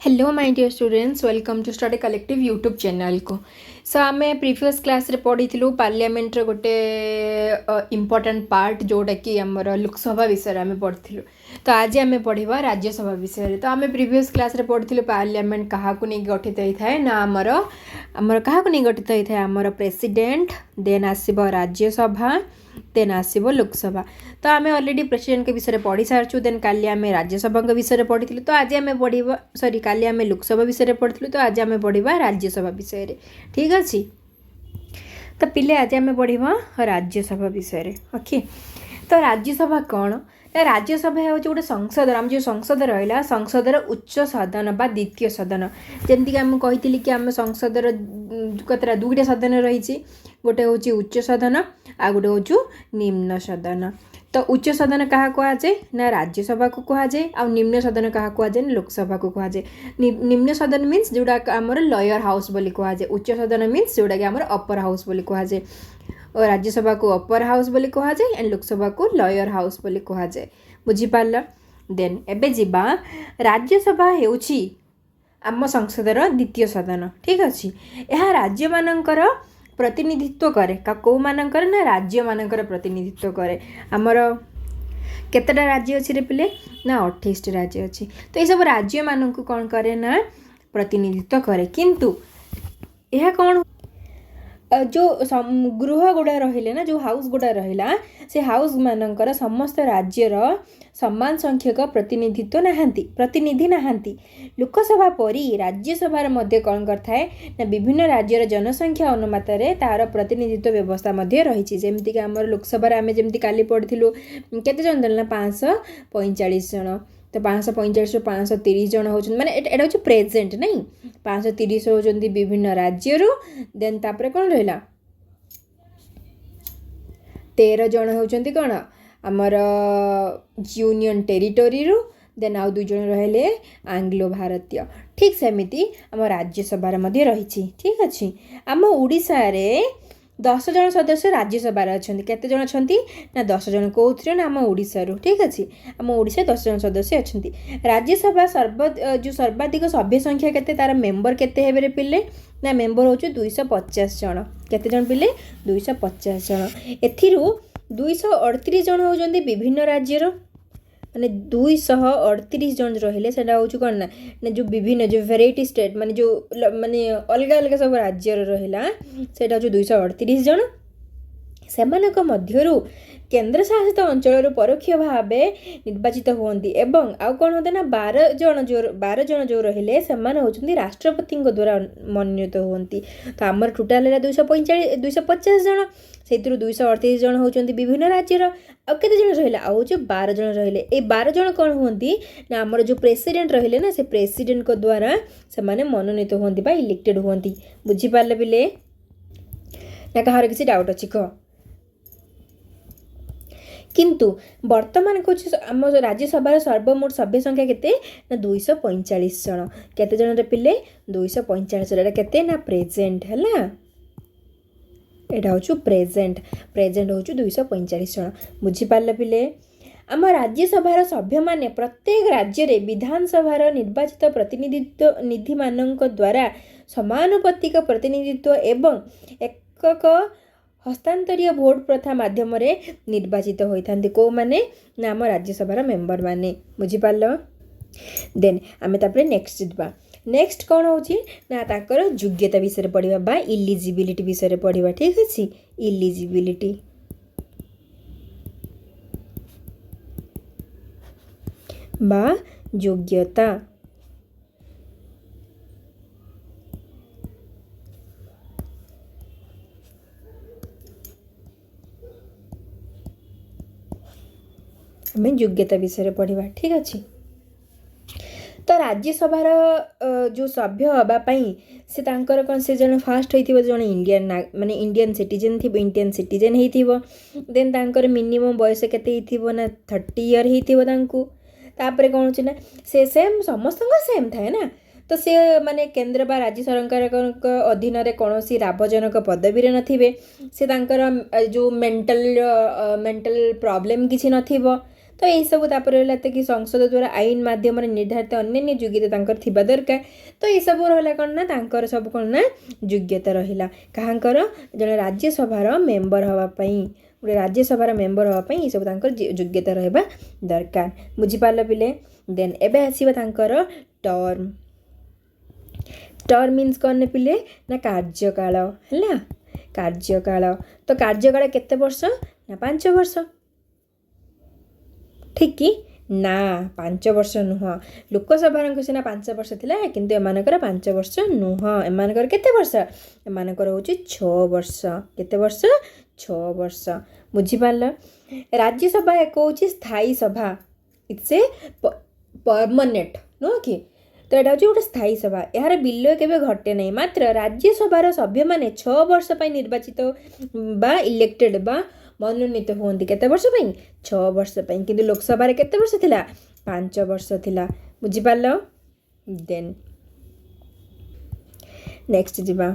Hello my dear students welcome to study collective YouTube channel को so आम previous class रे पढ़ी parliament गोटे इम्पोर्टाट पार्ट जोटा कि आमर लोकसभा विषय आम पढ़ी तो आज आम पढ़ा राज्यसभा विषय तो आम प्रीवियस क्लास रे पढ़ी पार्लियामेंट क्या नहीं गठित होता है ना आमर आमर क्या नहीं गठित होता है आमर president then आसब Rajya Sabha then आसब Lok Sabha तो आम अलरेडी प्रेसिडेंट के विषय पढ़ी सारी देन काली आम राज्यसभा विषय पढ़ी तो आज आम पढ़ा सॉरी काली आम लोकसभा विषय पढ़ी तो आज आम पढ़ा राज्यसभा विषय ठीक अच्छे तो पिले आज आम पढ़ा राज्यसभा विषय ओके तो राज्यसभा कौन राज्यसभा हूँ गोटे संसद आम जो संसद रहा संसदर उच्च सदन बा द्वितीय सदन जमीक आम कही कि आम संसदर कतरा दुईटा सदन रही गोटे हूँ उच्च सदन आ गोटे हूँ निम्न सदन तो उच्च सदन क्या कहुए ना राज्यसभा को कहुए आ निम्न सदन क्या कहुए लोकसभा को कहुए निम्न सदन मीन्स जोड़ा आमर लोअर हाउस बोली कहुए उच्च सदन मीन्स जोड़ा कि आमर अपर हाउस बोली कहुए और राज्यसभा को अपर हाउस बोली कहुए एंड लोकसभा को लोअर हाउस बोली कहुए बुझीपार देन एबे जिबा राज्यसभा हेउछि आम संसदर द्वितीय सदन ठीक अच्छे यह राज्य मानकर प्रतिनिधित्व करे कौ मानकर ना राज्य मानकर प्रतिनिधित्व करे आमर केतटा राज्य अच्छी रे पिले ना 28 राज्य अच्छी तो ये सब राज्य मानक कौन करे ना प्रतिनिधित्व करे किंतु यह कौन जो गृह गुड़ा रहिले ना जो हाउस गुड़ा रहिला से हाउस मानकर समस्त राज्यर समान संख्यक प्रतिनिधित्व प्रतिनिधि नहांती लोकसभा परी राज्यसभा मध्य कौन करथाए ना विभिन्न राज्यर जनसंख्या अनुपात तार प्रतिनिधित्व व्यवस्था मध्य रही जमीक आम लोकसभा आम जमी काली पढ़ी केते जन देना 545 जन तो 545 530 जन होचन माने एटा होची प्रेजेंट नहीं 530 होचंदी विभिन्न राज्यरू देन तापरे कोन रहला 13 जन होचंदी कोन आमर यूनियन टेरिटोरी रू देन आउ 2 जन रहले आंग्लो भारतीय ठीक सेमिति आम राज्यसभा मध्य रही ठीक अच्छे आम ओडिशा रे 10 जन सदस्य राज्यसभा अच्छा केते जन अच्छा ना 10 जन कौन ना आम ओडिशा ठीक अच्छे आम ओडिशा 10 जन सदस्य अच्छा राज्यसभा जो सर्वाधिक सभ्य संख्या केते तार मेंबर केते हेबे रे पिले ना मेंबर हो 250 जन केते जन पिले 250 जन एथिरु 238 जन होजंदी विभिन्न राज्यर माने 238 जन रहिले सेटा होछु कोन ना जो विभिन्न जो वेराइटी स्टेट माने जो माने अलग अलग सब राज्य रहिला सेटा होछु 238 जन सेमानक मध्यरु केन्द्र शासित अंचल परोक्ष भाव निर्वाचित होती एवं आउ कौन होते ना 12 जन जो रहिले सेमाने होचंदी राष्ट्रपति द्वारा मनोनीत होती तो आमर टोटाल 250 जन से 238 जन होचंदी विभिन्न राज्यर आ केते जन रहिले आ होचे 12 जन रहिले ए 12 जन कौन होती ना आमर जो प्रेसिडेंट रहिले ना से प्रेसिडेंट को द्वारा सेमाने मनोनीत होती बा इलेक्टेड होती बुझी पारले बिले ना कहार किसी डाउट अछि क किंतु वर्तमान कुछ आम राज्यसभा सर्वमोट सभ्य संख्या केते ना 245 जन केते जन रे पिले 245 जन केते ना प्रेजेंट हैला एटा होछु प्रेजेंट होछु 245 जन बुझी पारले पिले आम राज्यसभा सभ्य माने प्रत्येक राज्य रे विधानसभा निर्वाचित प्रतिनिधित्व निधि मानक द्वारा समानुपातिक प्रतिनिधित्व एवं एकक हस्तांतरीय भोट प्रथा माध्यम निर्वाचित होइथांती को माने ना आम राज्यसभा मेंबर माने बुझी पारलो देन आमे तापरे नेक्स्ट जिबा नेक्स्ट कौन होची ना ताकर योग्यता विषय पढ़िबा बा इलिजिबिलिटी विषय पढ़िबा ठीक अछि इलिजिबिलिटी बा योग्यता आम योग्यता विषय पढ़िबा ठीक अच्छे तो राज्यसभार जो सभ्य हवापाई से तांकर कौन से जन फास्ट होइथिबो जन इंडियन माने इंडियन सिटीजन होइथिबो देन तांकर मिनिमम बयस केते होइथिबो ना 30 ईयर होइथिबो तांकू तापरे कौन होची ना से सेम समस्त सेम थाए ना तो से माने केंद्र बा राज्य सरकार अधीन रे कौनसी लाभजनक पदवी रे नथिबे से तांकर जो मेंटल प्रॉब्लम किछि नथिबो तो यही सब तापर रहा कि संसद द्वारा आईन माध्यम निर्धारित अन्य योग्यता तांकर थिबा दरकार तो ये सब रहा कौन ना तांकर सब कौन ना योग्यता रहिला कहाँकर जड़े राज्यसभार मेम्बर हाँपाई गोटे राज्यसभार मेम्बर हाँपाई ये सब तांकर योग्यता रहा दरकार बुझीपार पिले देन एबे आसीबा तांकर टर्म टर्म मीन्स कौन पिले ना कार्यकाल है कार्यकाल तो कार्यकाल केते वर्ष ना 5 वर्ष ठीक कि ना 5 वर्ष नुह लोकसभा सीना 5 वर्ष थिला किंतु एमानकर 5 वर्ष नुह एमानकर केते वर्ष एमानकर होची 6 वर्ष केते वर्ष 6 वर्ष बुझी पारल राज्यसभा एक होची स्थायी सभा इट्स ए परमानेंट नो कि तो यहाँ हूँ गोटे स्थायी सभा यार विलय केवे घटे नहीं मात्र राज्यसभार सभ्य मैंने 6 वर्ष निर्वाचित बा इलेक्टेड बा मनोनीत होती केते वर्ष 6 वर्ष किंतु लोकसभा रे केते वर्ष थिला 5 वर्ष थिला बुझी पारल देन नेक्स्ट जीवा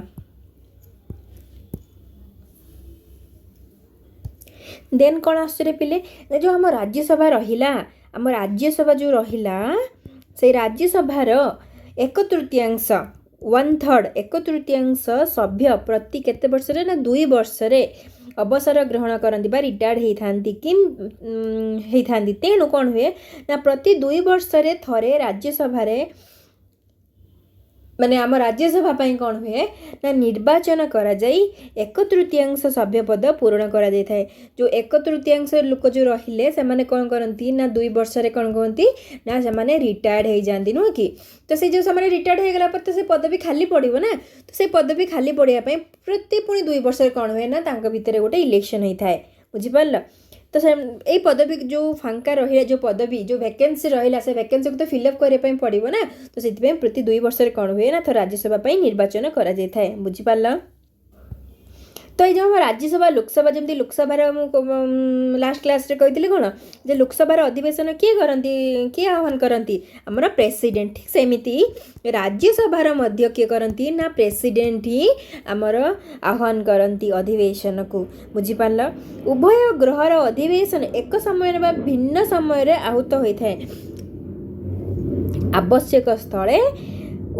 देन कौन आश्चर्य पिले जो हम राज्यसभा रहिला आम राज्यसभा जो रहिला से राज्यसभार 1/3 1/3 1/3 सभ्य प्रति केते वर्ष रे ना 2 वर्ष रे अवसर ग्रहण करती बा रिटायर्ड होती कि तेणु कौन हुए ना प्रति 2 वर्ष रे थरे राज्यसभा माने आम राज्यसभा कौन हुए ना निर्वाचन करा जाई 1/3 सभ्य पद पूरण करा जाई थाए जो 1/3 लोक जो रहिले से माने कौन करती ना 2 वर्ष रे कौन कहती ना से माने रिटायर्ड हो जाती नुह कि तो से जो से माने रिटायर्ड हो गला पर तो से पद भी खाली पड़िबो ना तो से पद भी खाली पड़िया पई प्रति पुणी 2 वर्ष रे कौन हुए ना तांका भितरे गोटे इलेक्शन होई थाए बुझी पारल तो यही पदवी जो फांका रही जो पदवी जो वैकेंसी रहा से वैकेंसी को तो फिलअप करने पड़ो ना तो से प्रति 2 वर्ष कौन हुए ना तो राज्यसभा निर्वाचन करा जाए बुझी पारल तो ये जो राज्यसभा लोकसभा जमी लोकसभार लास्ट क्लास रे कही कौन जे लोकसभार अधिवेशन किए करती किए आह्वान करती आमर प्रेसिडेंट ठीक सेमती राज्यसभार मध्य किए करती ना प्रेसिडेंट ही आमर आह्वान करती अधिवेशन को बुझी पारल उभय गृहर अधिवेशन एक समय भिन्न समय आहूत होता है आवश्यक स्थले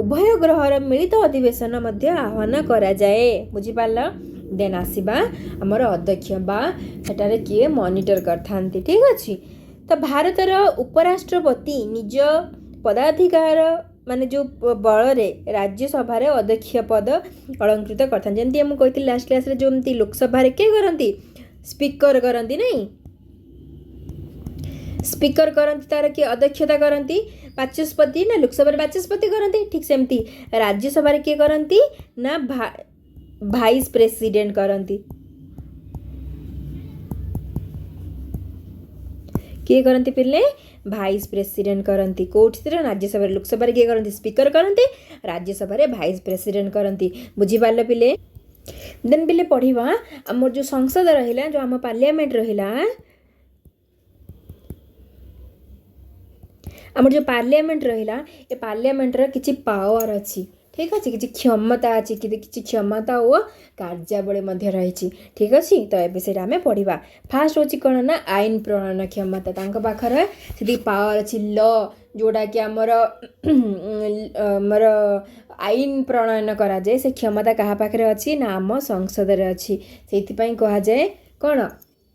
उभय गृहर मिलित अधिवेशन मध्य आह्वान करा जाए बुझी पारल देन आसीबा आमर अध्यक्ष बा एटारे किए मॉनिटर करथांती ठीक अच्छी तो भारतर उपराष्ट्रपति निज पदाधिकार माने जो बल रे राज्यसभा अध्यक्ष पद अलंकृत करथां जंती हम कहती लास्ट क्लास रे जोमती लोकसभा रे के करंती स्पीकर करंती नहीं स्पीकर करंती तार कि अध्यक्षता करंती बाचस्पति ना लोकसभा बाचस्पति करंती ठीक सेमती राज्यसभा रे के करंती ना भाइस प्रेसिडेंट करंती किए करंती पिले भाइस प्रेसिडेंट करंती कोठी राज्यसभा लोकसभा किए करंती स्पीकर करंती राज्यसभा भाइस प्रेसिडेंट करंती बुझी पारल पिले देन पिले पढ़िबा हमर जो संसद रहिला जो हम पार्लियामेंट रहिला हमर जो पार्लियामेंट रहिला ए पार्लियामेंट रा किछि पावर अछि ठीक अच्छे किसी क्षमता अच्छी किसी क्षमता और कार्यावली मध्य रही ठीक अच्छे तो ये विषय आम पढ़ा फास्ट हूँ कौन ना आईन प्रणयन क्षमता तांको पाखरे से पावर अच्छी ल जोड़ा कि आमर आमर आईन प्रणयन करा जाए से क्षमता कहा पाखरे अच्छी ना आम संसद रे अच्छी से कहा जाए कौन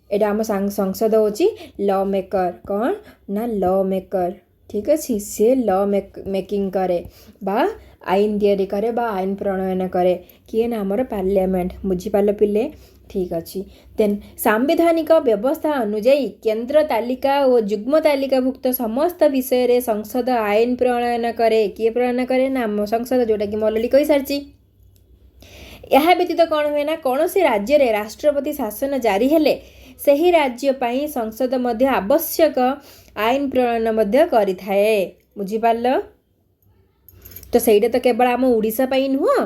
एटा आम संसद होची लॉ मेकर कौन ना लॉ मेकर ठीक अच्छे से लॉ मेकिंग करे बा आईन तैयारी करे बा आईन प्रणयन करे किए ना आमर पार्लियामेंट बुझीपाल पिले ठीक अच्छी देन सांविधानिक व्यवस्था अनुଯାयी केंद्र तालिका और युग्म तालिकाभुक्त समस्त विषय रे संसद आईन प्रणयन करे किए प्रणयन करे ना आम संसद जोटा कि मल्ली कही सारी यह व्यतीत कौन हुए ना कौन से राज्य रे राष्ट्रपति शासन जारी हेले सही राज्य पाई संसद मध्य आवश्यक आईन प्रणयन मध्य करिथाए बुझीपाल तो सहीटा तो केवल आम ओडिशा पाई नुह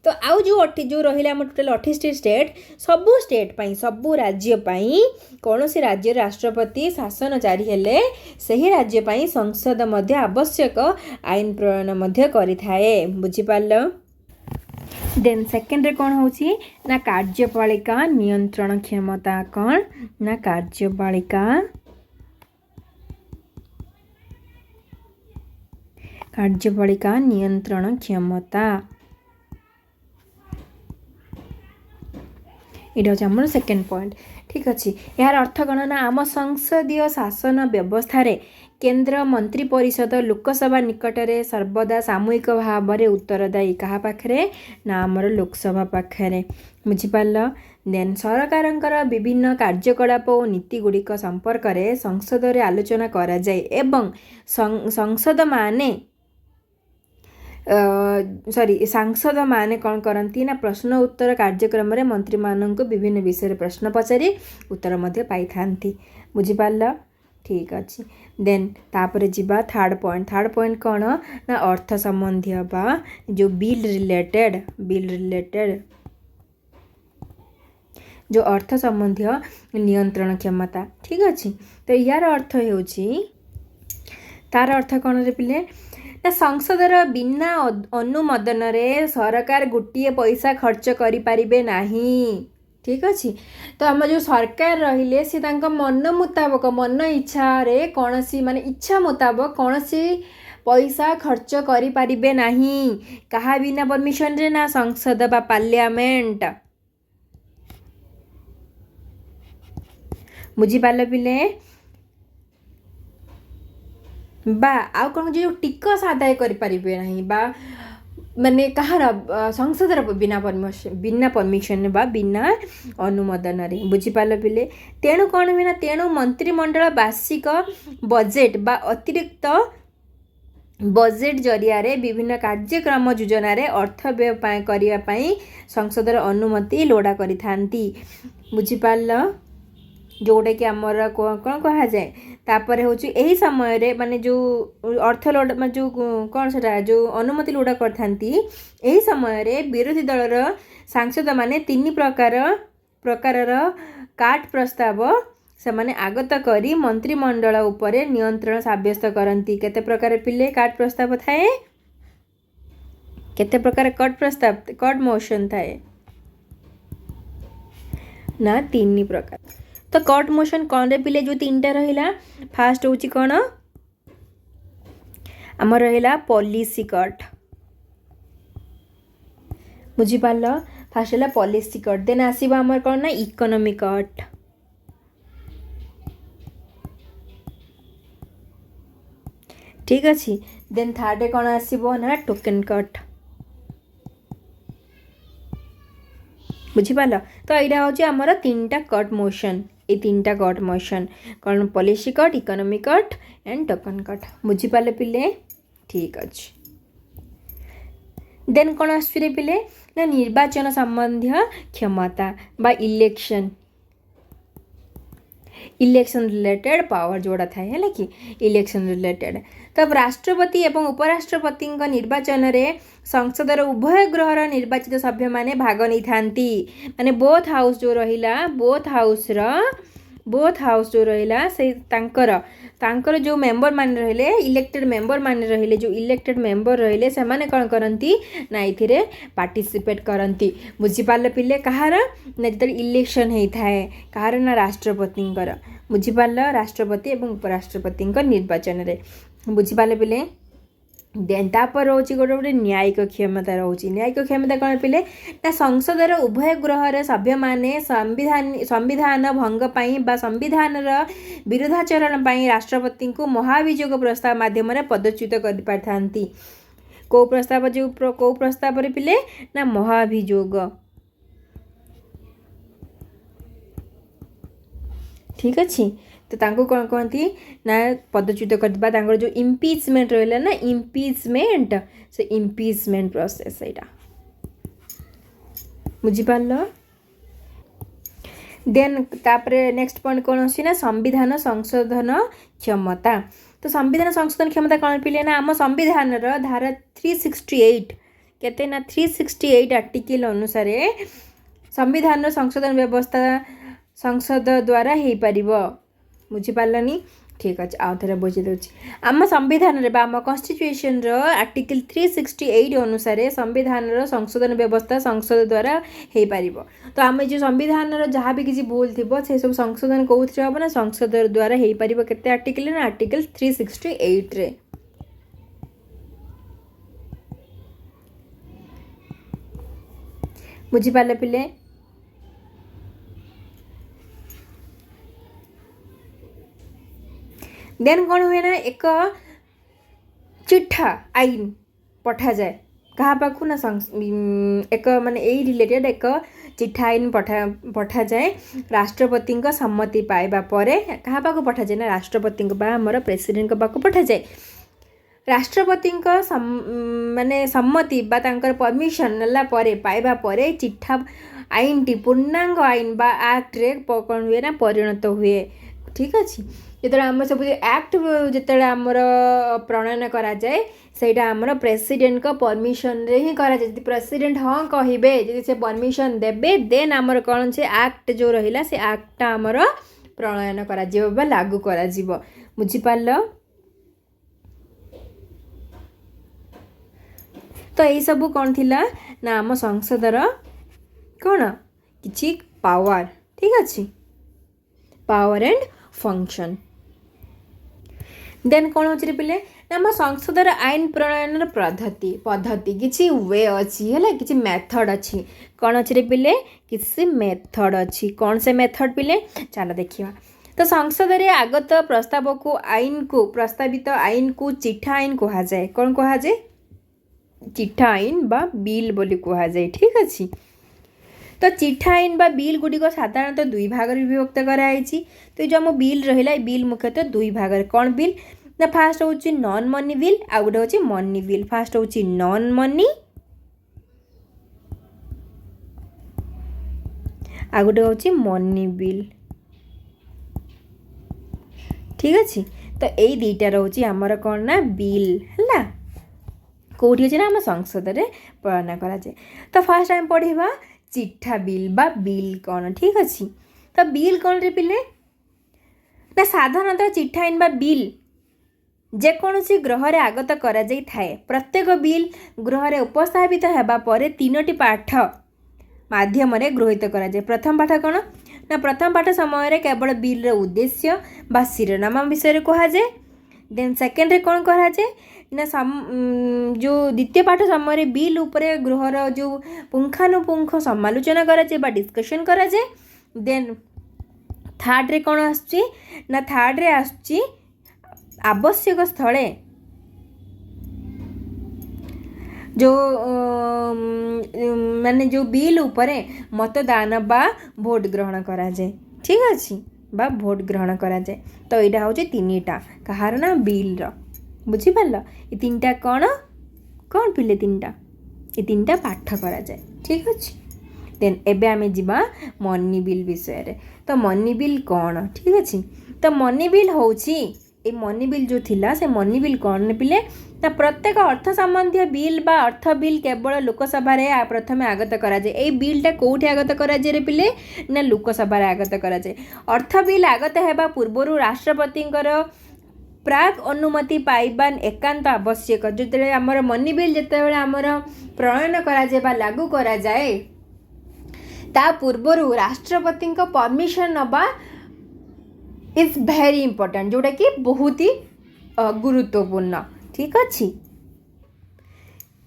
तो आउ जो रहिला आम टोटल 28 स्टेट सबू स्टेट पाई सबू राज्य पाई कौन से राज्य राष्ट्रपति शासन जारी हेले सही राज्य पाई संसद मध्य आवश्यक आईन प्रणयन मध्य करिथाए बुझीपाल देन सेकेंड रे कौन होची ना कार्यपालिका नियंत्रण क्षमता कौन ना कार्यपालिका କାର୍ଯ୍ୟପାଳିକା ନିୟନ୍ତ୍ରଣ କ୍ଷମତା ଏଇଟା ହେଉଛି ଆମର ସେକେଣ୍ଡ ପଏଣ୍ଟ। ଠିକ୍ ଅଛି। ଏହାର ଅର୍ଥ କ'ଣ ନା ଆମ ସଂସଦୀୟ ଶାସନ ବ୍ୟବସ୍ଥାରେ କେନ୍ଦ୍ର ମନ୍ତ୍ରୀ ପରିଷଦ ଲୋକସଭା ନିକଟରେ ସର୍ବଦା ସାମୂହିକ ଭାବରେ ଉତ୍ତରଦାୟୀ। କାହା ପାଖରେ ନା ଆମର ଲୋକସଭା ପାଖରେ। ବୁଝିପାରିଲ। ଦେନ୍ ସରକାରଙ୍କର ବିଭିନ୍ନ କାର୍ଯ୍ୟକଳାପ ଓ ନୀତିଗୁଡ଼ିକ ସମ୍ପର୍କରେ ସଂସଦରେ ଆଲୋଚନା କରାଯାଏ ଏବଂ ସାଂସଦମାନେ କ'ଣ କରନ୍ତି ନା ପ୍ରଶ୍ନ ଉତ୍ତର କାର୍ଯ୍ୟକ୍ରମରେ ମନ୍ତ୍ରୀମାନଙ୍କୁ ବିଭିନ୍ନ ବିଷୟରେ ପ୍ରଶ୍ନ ପଚାରି ଉତ୍ତର ମଧ୍ୟ ପାଇଥାନ୍ତି। ବୁଝିପାରିଲ। ଠିକ୍ ଅଛି। ଦେନ୍ ତାପରେ ଯିବା ଥାର୍ଡ଼ ପଏଣ୍ଟ କ'ଣ ନା ଅର୍ଥ ସମ୍ବନ୍ଧୀୟ ବା ଯେଉଁ ବିଲ୍ ରିଲେଟେଡ଼ ଯେଉଁ ଅର୍ଥ ସମ୍ବନ୍ଧୀୟ ନିୟନ୍ତ୍ରଣ କ୍ଷମତା। ଠିକ୍ ଅଛି। ତ ୟାର ଅର୍ଥ ହେଉଛି ତାର ଅର୍ଥ କ'ଣରେ ପିଲେ ନା ସଂସଦର ବିନା ଅନୁମୋଦନରେ ସରକାର ଗୋଟିଏ ପଇସା ଖର୍ଚ୍ଚ କରିପାରିବେ ନାହିଁ। ଠିକ୍ ଅଛି। ତ ଆମ ଯେଉଁ ସରକାର ରହିଲେ ସେ ତାଙ୍କ ମନ ମୁତାବକ ମନ ଇଚ୍ଛାରେ କୌଣସି ଇଚ୍ଛା ମୁତାବକ କୌଣସି ପଇସା ଖର୍ଚ୍ଚ କରିପାରିବେ ନାହିଁ। କାହା ବିନା ପରମିଶନରେ ନା ସଂସଦ ବା ପାର୍ଲିଆମେଣ୍ଟ। ବୁଝିପାରିଲ ପିଲେ। ବା ଆଉ କ'ଣ ଯେଉଁ ଟିକସ ଆଦାୟ କରିପାରିବେ ନାହିଁ ବା କାହାର ସଂସଦର ବିନା ପରମିଶନ ବା ବିନା ଅନୁମୋଦନରେ। ବୁଝିପାରିଲ ପିଲେ। ତେଣୁ କ'ଣ ହୁଏ ନା ତେଣୁ ମନ୍ତ୍ରିମଣ୍ଡଳ ବାର୍ଷିକ ବଜେଟ୍ ବା ଅତିରିକ୍ତ ବଜେଟ୍ ଜରିଆରେ ବିଭିନ୍ନ କାର୍ଯ୍ୟକ୍ରମ ଯୋଜନାରେ ଅର୍ଥ ବ୍ୟୟ କରିବା ପାଇଁ ସଂସଦର ଅନୁମତି ଲୋଡ଼ା କରିଥାନ୍ତି। ବୁଝିପାରିଲ। ଯେଉଁଟାକି ଆମର କ'ଣ କୁହାଯାଏ। ତାପରେ ହେଉଛି ଏହି ସମୟରେ ଯେଉଁ ଅର୍ଥ ଲୋଡ଼ ଯେଉଁ କ'ଣ ସେଟା ଯେଉଁ ଅନୁମତି ଲୋଡ଼ା କରିଥାନ୍ତି ଏହି ସମୟରେ ବିରୋଧୀ ଦଳର ସାଂସଦମାନେ 3 ପ୍ରକାରର କାଟ ପ୍ରସ୍ତାବ ସେମାନେ ଆଗତ କରି ମନ୍ତ୍ରିମଣ୍ଡଳ ଉପରେ ନିୟନ୍ତ୍ରଣ ସାବ୍ୟସ୍ତ କରନ୍ତି। କେତେ ପ୍ରକାର ପିଲେ କାଟ ପ୍ରସ୍ତାବ ଥାଏ? କେତେ ପ୍ରକାର କଟ ମୋସନ ଥାଏ? ନା 3 ପ୍ରକାର। ତ କଟ ମୋସନ କ'ଣରେ ପିଲେ ଯେଉଁ 3ଟା ରହିଲା? ଫାଷ୍ଟ ହେଉଛି କ'ଣ ଆମର ରହିଲା ପଲିସି କଟ୍। ବୁଝିପାରିଲ। ଫାଷ୍ଟ ହେଲା ପଲିସି କଟ୍। ଦେନ୍ ଆସିବ ଆମର କ'ଣ ନା ଇକୋନୋମି କଟ୍। ଠିକ୍ ଅଛି। ଦେନ୍ ଥାର୍ଡ଼ରେ କ'ଣ ଆସିବ ନା ଟୋକେନ୍ କଟ୍। ବୁଝିପାରିଲ। ତ ଏଇଟା ହେଉଛି ଆମର 3ଟା କଟ୍ ମୋସନ୍। এই 3টা କଟ୍ ମୋସନ୍ କ'ଣ policy cut, economy cut and token cut. ବୁଝିପାରିଲେ ପିଲେ। ଠିକ୍ ଅଛି। ଦେନ୍ କ'ଣ ଆସୁଛି ରେ ପିଲେ ନା ନିର୍ବାଚନ ସମ୍ବନ୍ଧୀୟ କ୍ଷମତା ବା ଇଲେକ୍ସନ୍ ରିଲେଟେଡ୍ ପାୱାର ଯେଉଁଟା ଥାଏ ହେଲା କି ଇଲେକ୍ସନ୍ ରିଲେଟେଡ୍। ତ ରାଷ୍ଟ୍ରପତି ଏବଂ ଉପରାଷ୍ଟ୍ରପତିଙ୍କ ନିର୍ବାଚନରେ ସଂସଦର ଉଭୟ ଗୃହର ନିର୍ବାଚିତ ସଭ୍ୟମାନେ ଭାଗ ନେଇଥାନ୍ତି। ବୋଥ୍ ହାଉସ୍ ଯେଉଁ ରହିଲା ଯେଉଁ ରହିଲା ସେଇ ତାଙ୍କର ଯେଉଁ ମେମ୍ବର ମାନେ ରହିଲେ ଇଲେକ୍ଟେଡ୍ ମେମ୍ବର ରହିଲେ ସେମାନେ କ'ଣ କରନ୍ତି ନା ଏଥିରେ ପାର୍ଟିସିପେଟ୍ କରନ୍ତି। ବୁଝିପାରିଲ ପିଲେ। କାହାର ନା ଯେତେବେଳେ ଇଲେକ୍ସନ୍ ହେଇଥାଏ କାହାର ନା ରାଷ୍ଟ୍ରପତିଙ୍କର। ବୁଝିପାରିଲ। ରାଷ୍ଟ୍ରପତି ଏବଂ ଉପରାଷ୍ଟ୍ରପତିଙ୍କ ନିର୍ବାଚନରେ। ବୁଝିପାରିଲେ ପିଲେ। ଦେନ୍ ତାପରେ ରହୁଛି ଗୋଟେ ନ୍ୟାୟିକ କ୍ଷମତା ରହୁଛି। ନ୍ୟାୟିକ କ୍ଷମତା କ'ଣ ପିଲେ ନା ସଂସଦର ଉଭୟ ଗୃହର ସଭ୍ୟମାନେ ସମ୍ବିଧାନ ଭଙ୍ଗ ପାଇଁ ବା ସମ୍ବିଧାନର ବିରୁଦ୍ଧାଚରଣ ପାଇଁ ରାଷ୍ଟ୍ରପତିଙ୍କୁ ମହାଭିଯୋଗ ପ୍ରସ୍ତାବ ମାଧ୍ୟମରେ ପଦଚ୍ୟୁତ କରିପାରିଥାନ୍ତି। କେଉଁ ପ୍ରସ୍ତାବରେ ପିଲେ ନା ମହାଭିଯୋଗ। ଠିକ୍ ଅଛି। ତ ତାଙ୍କୁ କ'ଣ କହନ୍ତି ନା ପଦଚ୍ୟୁତ କରିବା। ତାଙ୍କର ଯେଉଁ ଇମ୍ପିଚମେଣ୍ଟ ରହିଲା ନା ସେ ଇମ୍ପିଚମେଣ୍ଟ ପ୍ରୋସେସ୍ ସେଇଟା। ବୁଝିପାରିଲ। ଦେନ୍ ତାପରେ ନେକ୍ସଟ ପଏଣ୍ଟ କ'ଣ ଅଛି ନା ସମ୍ବିଧାନ ସଂଶୋଧନ କ୍ଷମତା। ତ ସମ୍ବିଧାନ ସଂଶୋଧନ କ୍ଷମତା କ'ଣ ପିଲେ ନା ଆମ ସମ୍ବିଧାନର ଧାରା 368 କେତେ ନା 368 ଆର୍ଟିକଲ ଅନୁସାରେ ସମ୍ବିଧାନର ସଂଶୋଧନ ବ୍ୟବସ୍ଥା ସଂସଦ ଦ୍ୱାରା ହେଇପାରିବ। ବୁଝିପାରିଲନି। ଠିକ୍ ଅଛି। ଆଉ ଥରେ ବୁଝି ଦେଉଛି। ଆମ ସମ୍ବିଧାନରେ ବା ଆମ କନଷ୍ଟିଟ୍ୟୁସନର ଆର୍ଟିକଲ 368 ଅନୁସାରେ ସମ୍ବିଧାନର ସଂଶୋଧନ ବ୍ୟବସ୍ଥା ସଂସଦ ଦ୍ୱାରା ହେଇପାରିବ। ତ ଆମେ ଯେଉଁ ସମ୍ବିଧାନର ଯାହା ବି କିଛି ଭୁଲ ଥିବ ସେସବୁ ସଂଶୋଧନ କେଉଁଥିରେ ହେବ ନା ସଂସଦ ଦ୍ୱାରା ହେଇପାରିବ। କେତେ ଆର୍ଟିକଲ ନା ଆର୍ଟିକଲ 368ରେ। बुझिपारे पिले देन कौन हुए ना एक चिठा आईन पठा जाए कहा पाखु ना एक माने यही रिलेटेड एक चिठा आईन पठा जाए राष्ट्रपति सम्मति पाइबा परे कहा पाखु पठा जाए ना राष्ट्रपति आमर प्रेसिडेंट पाखु पठा जाए राष्ट्रपति माने सम्मति बा तांकर परमिशन नेला परे पाइबा परे चिठा आईन टी पूर्णांग आईन बा एक्ट रे कौन हुए ना परिणत हुए ठीक अच्छे जो आम सब एक्ट जो आमर प्रणयन करा जाए सेटा आमर प्रेसिडेंट को परमिशन रे ही करा जाए प्रेसिडेंट हाँ कहिबे जदि से परमिशन देबे देन आमर कौन से एक्ट जो रहिला से एक्ट आमर प्रणयन करा जिवो बा लागू करा जिवो बुझि पारलो तो यही सब कौन थिला ना आम संसदर कौन किछि पावर ठीक अच्छे पावर एंड फंक्शन देन कौन होची पिले आम संसदर आईन प्रणयन पद्धति किसी वे अच्छी है किसी मेथड अच्छी कौन अच्छे पिले किसी मेथड अच्छी कौन से मेथड पिले चलो देखिए तो संसद रे आगत प्रस्ताव को आईन को प्रस्तावित आईन को चिठा आईन कहा जाए कौन कहा जाए चिठा आईन बा बिल बोली कहा जाए ठीक अच्छे तो चिठा आईन बा बिल गुड़िक साधारणतः दुई भाग विभक्त कराई तो जो आम बिल रहा बिल मुख्यतः दुई भाग कौन बिल ना फास्ट हूँ नॉन मनी बिल आ गोटे हूँ मनी बिल फास्ट हूँ नॉन मनी आ गोटे हूँ मनी बिल ठीक अच्छे तो यही दुईटा रोचे आमर कौन ना बिल है कौटी अच्छे ना आम संसद में प्रणयन करा जाए तो फास्ट आम पढ़ा चिठा बिल बा बिल कौन ठीक अच्छे तो बिल कौन रे पिले ना साधारणतः चिठा आईन बा बिल जेकोसी ग्रह रे आगत करा जाई थाए प्रत्येक बिल गृह रे उपस्थापित हेबा परे तीनोटी पाठ माध्यम रे गृहीत करा जाए प्रथम पाठ कौन ना प्रथम पाठ समय रे केवल बिल रे उद्देश्य बा शिरोनामा विषय रे कहा जाए देन सेकेंड रे कौन करा जाए ना जो द्वितीय पाठ समय बिल उपरे गृहर जो पुंखानुपुंख समालोचना करा जाए बा डिस्कशन करा जाए देन थर्ड रे कौन आसुची ना थर्ड रे आसुची आवश्यक स्थले जो माने जो बिल उपरे मतदान बा भोट ग्रहण करा जाए ठीक अच्छे बा भोट ग्रहण करा जाए तो यहाँ हूँ तीनटा कहार ना बिल बुझीपार ये तीनटा कौन कौन पिले तीनटा ये तीनटा पाठ करा जाए ठीक अच्छे देन एबे आमे जिबा मनी बिल विषय रे तो मनी बिल कौन ठीक अच्छे तो मनी बिल होची ए मनी बिल जो थिला से मनी बिल कौन पिले ना प्रत्येक अर्थ संबंधी बिल बा अर्थ बिल केवल लोकसभा रे प्रथमे आगत करा जाए ए बिलटा कोठी आगत करा जाए रे पिले ना लोकसभा रे आगत करा जाए अर्थ बिल आगत हेबा पूर्वरु राष्ट्रपतिंकर प्राग अनुमति पाइबा एकांत आवश्यक जिते आमर मनी बिल जिते आमर प्रणयन करा जाए बा लागू करा जाए ता पूर्वरु राष्ट्रपति परमिशन नबा इज भेरी इंपोर्टेंट जोटा कि बहुत ही गुरुत्वपूर्ण ठीक अच्छे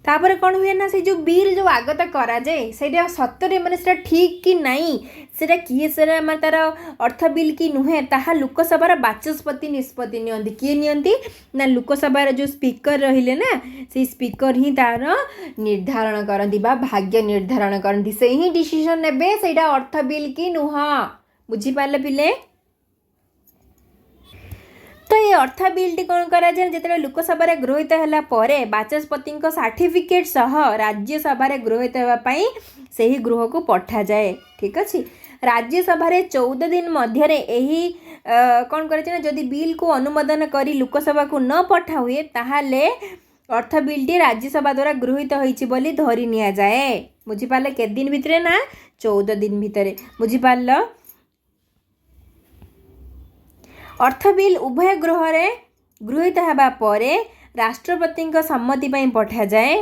तापर कौन हुए ना से जो बिल जो आगत करा जाए से सतरे माने से ठीक कि नहीं से किए से तार अर्थ बिल कि नुहे ताहा लोकसभार बाचस्पति निष्पत्ति नियंती किए नियंती ना लोकसभार जो स्पीकर रहिले ना से स्पीकर ही तार निर्धारण करती बा भाग्य निर्धारण करती से ही डिसीजन नेबे सेटा अर्थ बिल कि नुह बुझी पारले पिले तो ये अर्थ बिल कौन करा जाए जिते लोकसभा गृहीत है बाचस्पति सर्टिफिकेट सह राज्यसभा गृहीत होगापाई से ही गृह को पठा जाए ठीक अच्छे राज्यसभा 14 दिन मध्य कौन कर जदि बिल को अनुमोदन करी लोकसभा को न पठा हुए ताहले अर्थ बिलटी राज्यसभा द्वारा गृहीत होइछि बोली धरी निया जाए बुझिपारे के दिन भितर ना 14 दिन भितर बुझिपार अर्थ बिल उभय गृह रे गृहीत हेबा परे राष्ट्रपति सम्मति पई पठा जाए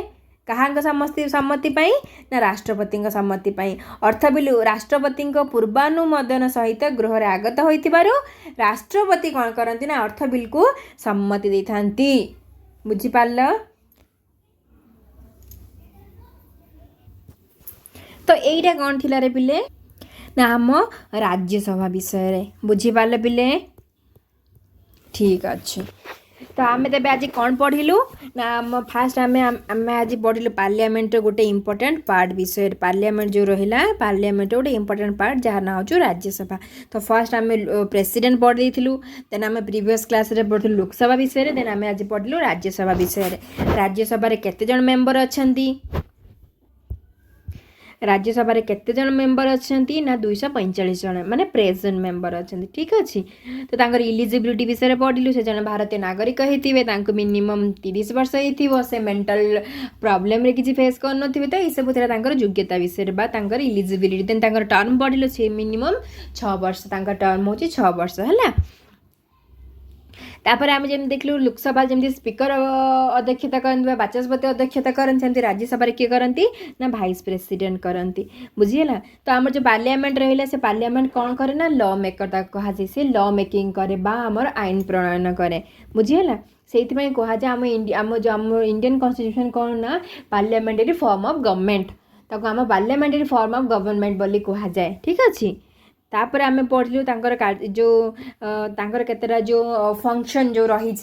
कहाँ सम्मति पई ना राष्ट्रपति सम्मति पई अर्थ बिल राष्ट्रपति पूर्वानुमोदन सहित गृह रे आगत होइतिबारु राष्ट्रपति कौन करती ना अर्थ बिल को सम्मति देथांती बुझिपारल तो यहीटा कौन थिला रे पिले ना आम राज्यसभा विषय बुझीपार पिले ठीक अच्छे तो आम तेज आज कौन पढ़लु ना आम फास्ट आम आज पढ़लु पार्लियामेंट गोटे इंपोर्टेंट पार्ट विषय पार्लियामेंट जो रहा पार्लियामेंट गोटे इंपोर्टेंट पार्ट जहाँ ना हो राज्यसभा तो फर्स्ट आम प्रेसिडेंट पढ़ देलु देन आम प्रीवियस क्लास रे पढ़लु लोकसभा विषय देन आम आज पढ़लु राज्यसभा विषय राज्यसभा केते जन मेंबर अछंती राज्यसभा केते जन मेंबर अछंती ना 245 जन माने प्रेजेंट मेंबर अछंती ठीक अच्छे तो तांकर इलिजिबिलिटी विषय पढ़लु से जन भारतीय नागरिक होइथिबे तांको मिनिमम 30 वर्ष होइथिबो से मेंटल प्रॉब्लम रे किछि फेस कर नथिबे तो ई सब थेरा तांकर योग्यता विषय बा तांकर इलिजिबिलिटी देन तांकर टर्म पढ़लु से मिनिमम 6 वर्ष तांकर टर्म होची 6 वर्ष हला तापर आम जमी देखलु लोकसभा जमी स्पीकर अध्यक्षता करती बाचस्पति अध्यक्षता करती राज्यसभा किए करती ना भाइस प्रेसिडेंट करती बुझीगला तो आम जो पार्लियामेंट रहा से पार्लियामेंट कौन करे ना लॉ मेकर कहुए से लॉ मेकिंग करे बा आमर आईन प्रणयन करे बुझीगला से कहुए आम जो आम इंडियन कॉन्स्टिट्यूशन कौन ना पार्लियामेंटरी फॉर्म ऑफ गवर्नमेंट ताको आम पार्लियामेंटरी फॉर्म ऑफ गवर्नमेंट बोली कहुए ठीक अच्छे तापर आम पढ़लु जो तांकर केतेटा जो फंक्शन जो रही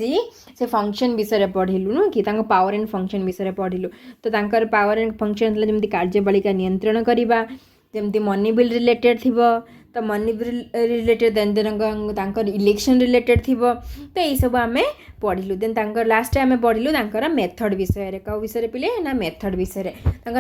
से फंक्शन विषय पढ़लु नु कि पावर एंड फंक्शन विषय पढ़लु तो तांकर पावर एंड फंक्शन जमी कार्यपालिका नियंत्रण करवा जमी मनी बिल रिलेटेड थी तो money bill related then then election related थी तो यही सब आम पढ़लु देन लास्ट आम पढ़लु मेथड विषय कौ विषय पिले ना मेथड विषय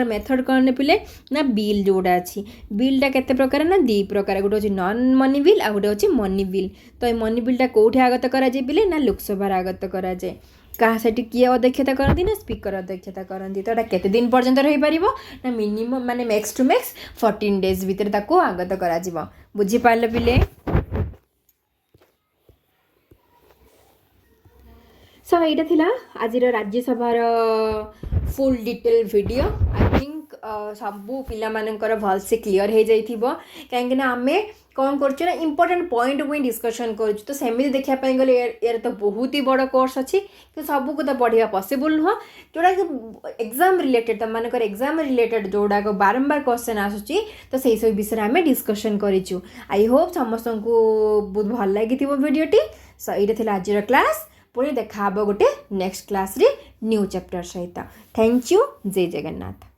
मेथड कौन पिले ना बिल जोड़ा अच्छी बिलटा केते प्रकार ना 2 प्रकार गोटे हूँ नॉन मनी बिल आ गोटे हूँ मनी बिल तो ये मनी बिलटा कौटे आगत कराए पिले ना लोकसभा आगत कराए कहाँ से किए अध्यक्षता करती ना स्पीकर अध्यक्षता करती तो केते दिन पर्यंत रही पारिबो ना मिनिमम माने मैक्स टू मैक्स 14 डेज भितर ताको आगत करा जिवो बुझी पारले पिले सो यहाँ थिला आज राज्यसभार full detail video I think सबू पिला मानकर भल से क्लियर हो जाइथिबो कहीं आम कौन कर इंपोर्टेंट पॉइंट को डिस्कशन कर तो सेमती देखापी गले यार तो बहुत ही बड़ कोर्स अच्छी कि सबको तो पढ़ा पॉसिबल नुह जोड़ा एग्जाम रिलेटेड तुम मानकर एग्जाम रिलेटेड जोड़ा बारंबार क्वेश्चन आसूची तो सही सब विषय आम डिस्कशन करूँ आई होप समस्त को बहुत भल लगी वीडियोटी सो ये थी आज क्लास पुणी देखा गोटे नेक्स्ट क्लास रे न्यू चैप्टर सहित थैंक यू जय जगन्नाथ।